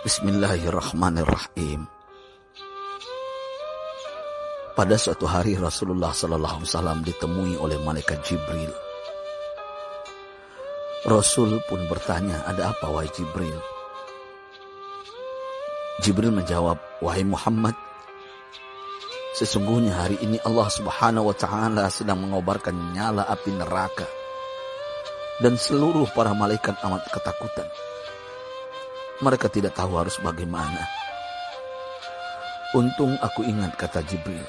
Bismillahirrahmanirrahim. Pada suatu hari Rasulullah SAW ditemui oleh malaikat Jibril. Rasul pun bertanya, "Ada apa wahai Jibril?" Jibril menjawab, "Wahai Muhammad, sesungguhnya hari ini Allah Subhanahu wa Ta'ala sedang mengobarkan nyala api neraka, dan seluruh para malaikat amat ketakutan. Mereka tidak tahu harus bagaimana. Untung aku ingat," kata Jibril,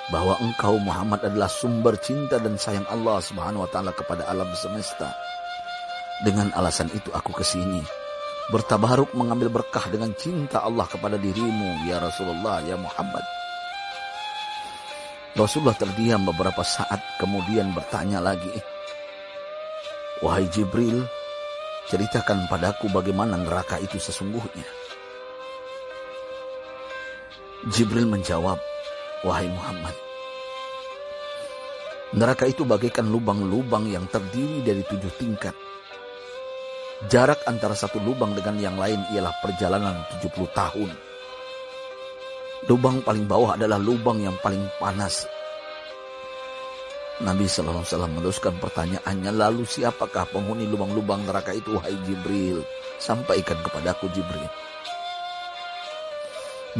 "bahwa engkau Muhammad adalah sumber cinta dan sayang Allah Subhanahu wa Ta'ala kepada alam semesta. Dengan alasan itu aku kesini, bertabaruk mengambil berkah dengan cinta Allah kepada dirimu, ya Rasulullah, ya Muhammad." Rasulullah terdiam beberapa saat, kemudian bertanya lagi, "Wahai Jibril, ceritakan padaku bagaimana neraka itu sesungguhnya." Jibril menjawab, "Wahai Muhammad, neraka itu bagaikan lubang-lubang yang terdiri dari 7 tingkat. Jarak antara satu lubang dengan yang lain ialah perjalanan 70 tahun. Lubang paling bawah adalah lubang yang paling panas." Nabi SAW meneruskan pertanyaannya, "Lalu siapakah penghuni lubang-lubang neraka itu wahai Jibril? Sampaikan kepadaku Jibril."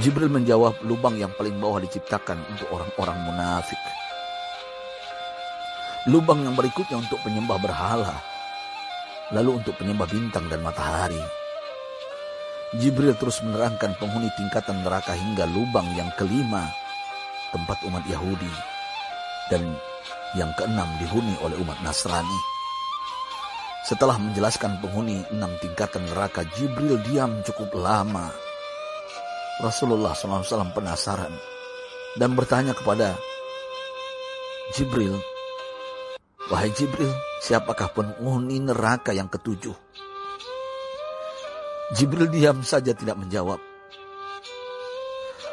Jibril menjawab, "Lubang yang paling bawah diciptakan untuk orang-orang munafik. Lubang yang berikutnya untuk penyembah berhala. Lalu untuk penyembah bintang dan matahari." Jibril terus menerangkan penghuni tingkatan neraka hingga lubang yang kelima, tempat umat Yahudi, dan yang keenam dihuni oleh umat Nasrani. Setelah menjelaskan penghuni 6 tingkatan neraka, Jibril diam cukup lama. Rasulullah SAW penasaran dan bertanya kepada Jibril, "Wahai Jibril, siapakah penghuni neraka yang ke-7?" Jibril diam saja tidak menjawab.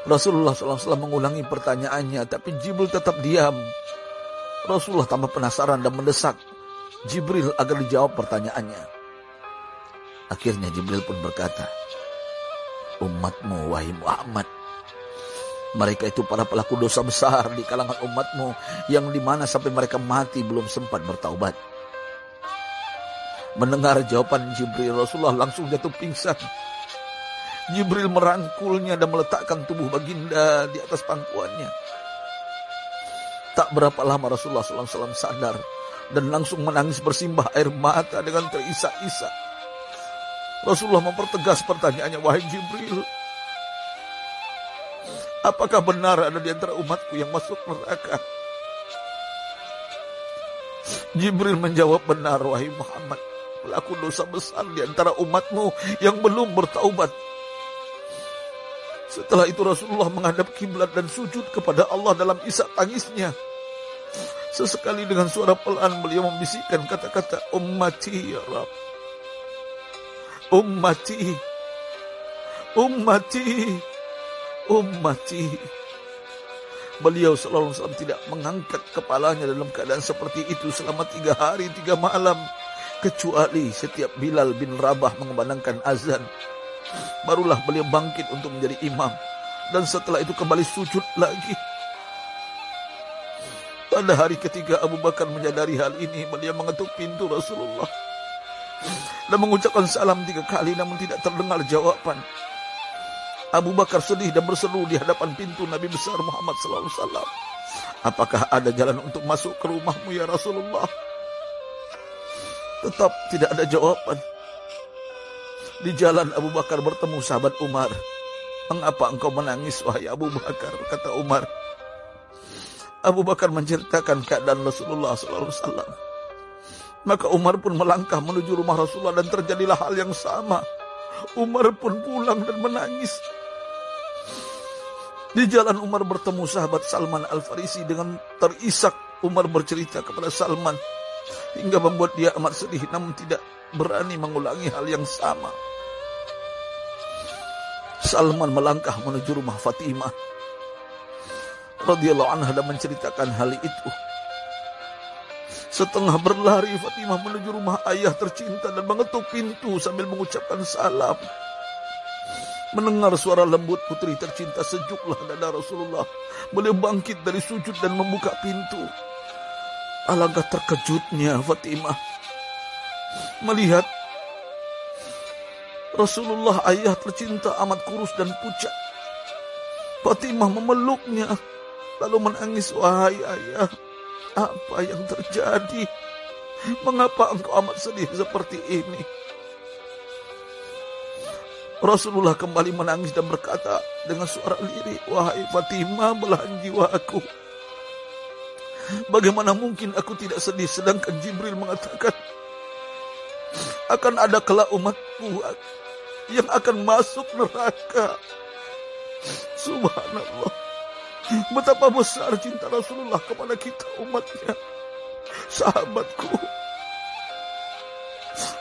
Rasulullah SAW mengulangi pertanyaannya, tapi Jibril tetap diam. Rasulullah tambah penasaran dan mendesak Jibril agar dijawab pertanyaannya. Akhirnya Jibril pun berkata, "Umatmu wahai Muhammad, mereka itu para pelaku dosa besar di kalangan umatmu, yang dimana sampai mereka mati belum sempat bertaubat." Mendengar jawaban Jibril, Rasulullah langsung jatuh pingsan. Jibril merangkulnya dan meletakkan tubuh baginda di atas pangkuannya. Tak berapa lama Rasulullah SAW sadar dan langsung menangis bersimbah air mata dengan terisak-isak. Rasulullah mempertegas pertanyaannya, "Wahai Jibril, apakah benar ada di antara umatku yang masuk neraka?" Jibril menjawab, "Benar wahai Muhammad, pelaku dosa besar di antara umatmu yang belum bertaubat." Setelah itu Rasulullah menghadap kiblat dan sujud kepada Allah dalam isak tangisnya. Sesekali dengan suara pelan beliau membisikkan kata-kata, "Ummati ya Rabb, ummati, ummati, ummati." Beliau SAW tidak mengangkat kepalanya dalam keadaan seperti itu selama 3 hari 3 malam. Kecuali setiap Bilal bin Rabah mengumandangkan azan, barulah beliau bangkit untuk menjadi imam. Dan setelah itu kembali sujud lagi. Pada hari ketiga Abu Bakar menyadari hal ini. Beliau mengetuk pintu Rasulullah dan mengucapkan salam 3 kali, namun tidak terdengar jawaban. Abu Bakar sedih dan berseru di hadapan pintu Nabi besar Muhammad SAW, "Apakah ada jalan untuk masuk ke rumahmu ya Rasulullah?" Tetap tidak ada jawaban. Di jalan Abu Bakar bertemu sahabat Umar. "Mengapa engkau menangis wahai Abu Bakar?" kata Umar. Abu Bakar menceritakan keadaan Rasulullah SAW. Maka Umar pun melangkah menuju rumah Rasulullah dan terjadilah hal yang sama. Umar pun pulang dan menangis. Di jalan Umar bertemu sahabat Salman Al-Farisi. Dengan terisak Umar bercerita kepada Salman hingga membuat dia amat sedih, namun tidak berani mengulangi hal yang sama. Salman melangkah menuju rumah Fatimah radhiyallahu anha dan menceritakan hal itu. Setengah berlari Fatimah menuju rumah ayah tercinta dan mengetuk pintu sambil mengucapkan salam. Mendengar suara lembut putri tercinta, sejuklah dada Rasulullah. Beliau bangkit dari sujud dan membuka pintu. Alangkah terkejutnya Fatimah melihat Rasulullah, ayah tercinta, amat kurus dan pucat. Fatimah memeluknya lalu menangis. Wahai ayah, apa yang terjadi? Mengapa engkau amat sedih seperti ini? Rasulullah kembali menangis dan berkata dengan suara lirih, wahai Fatimah, belahan jiwaku, bagaimana mungkin aku tidak sedih sedangkan Jibril mengatakan akan ada kelak umatku yang akan masuk neraka. Subhanallah, betapa besar cinta Rasulullah kepada kita umatnya. Sahabatku,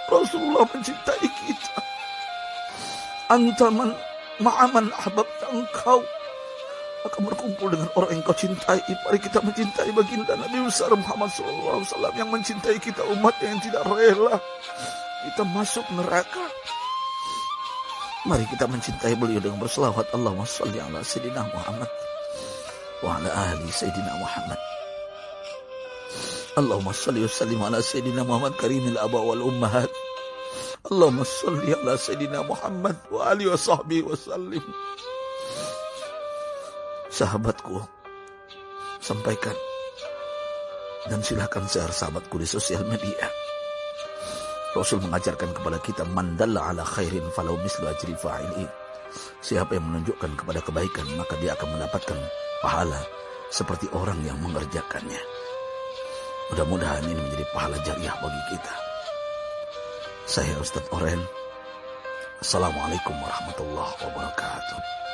Rasulullah mencintai kita. Antaman ma'aman ahbabta, engkau akan berkumpul dengan orang yang kau cintai. Mari kita mencintai baginda Nabi besar Muhammad SAW yang mencintai kita umat yang tidak rela kita masuk neraka. Mari kita mencintai beliau dengan berselawat. Allahumma salli ala Sayyidina Muhammad wa ala ahli Sayyidina Muhammad. Allahumma salli wa sallim ala Sayyidina Muhammad karimil aba wal ummahat. Allahumma salli ala Sayyidina Muhammad wa alihi wa sahbihi wa sallim. Sahabatku, sampaikan dan silakan share sahabatku di sosial media. Rasul mengajarkan kepada kita, man dalla ala khairin falau mislu ajri fa'ili. Siapa yang menunjukkan kepada kebaikan, maka dia akan mendapatkan pahala seperti orang yang mengerjakannya. Mudah-mudahan ini menjadi pahala jariah bagi kita. Saya Ustadz Oren. Assalamualaikum warahmatullahi wabarakatuh.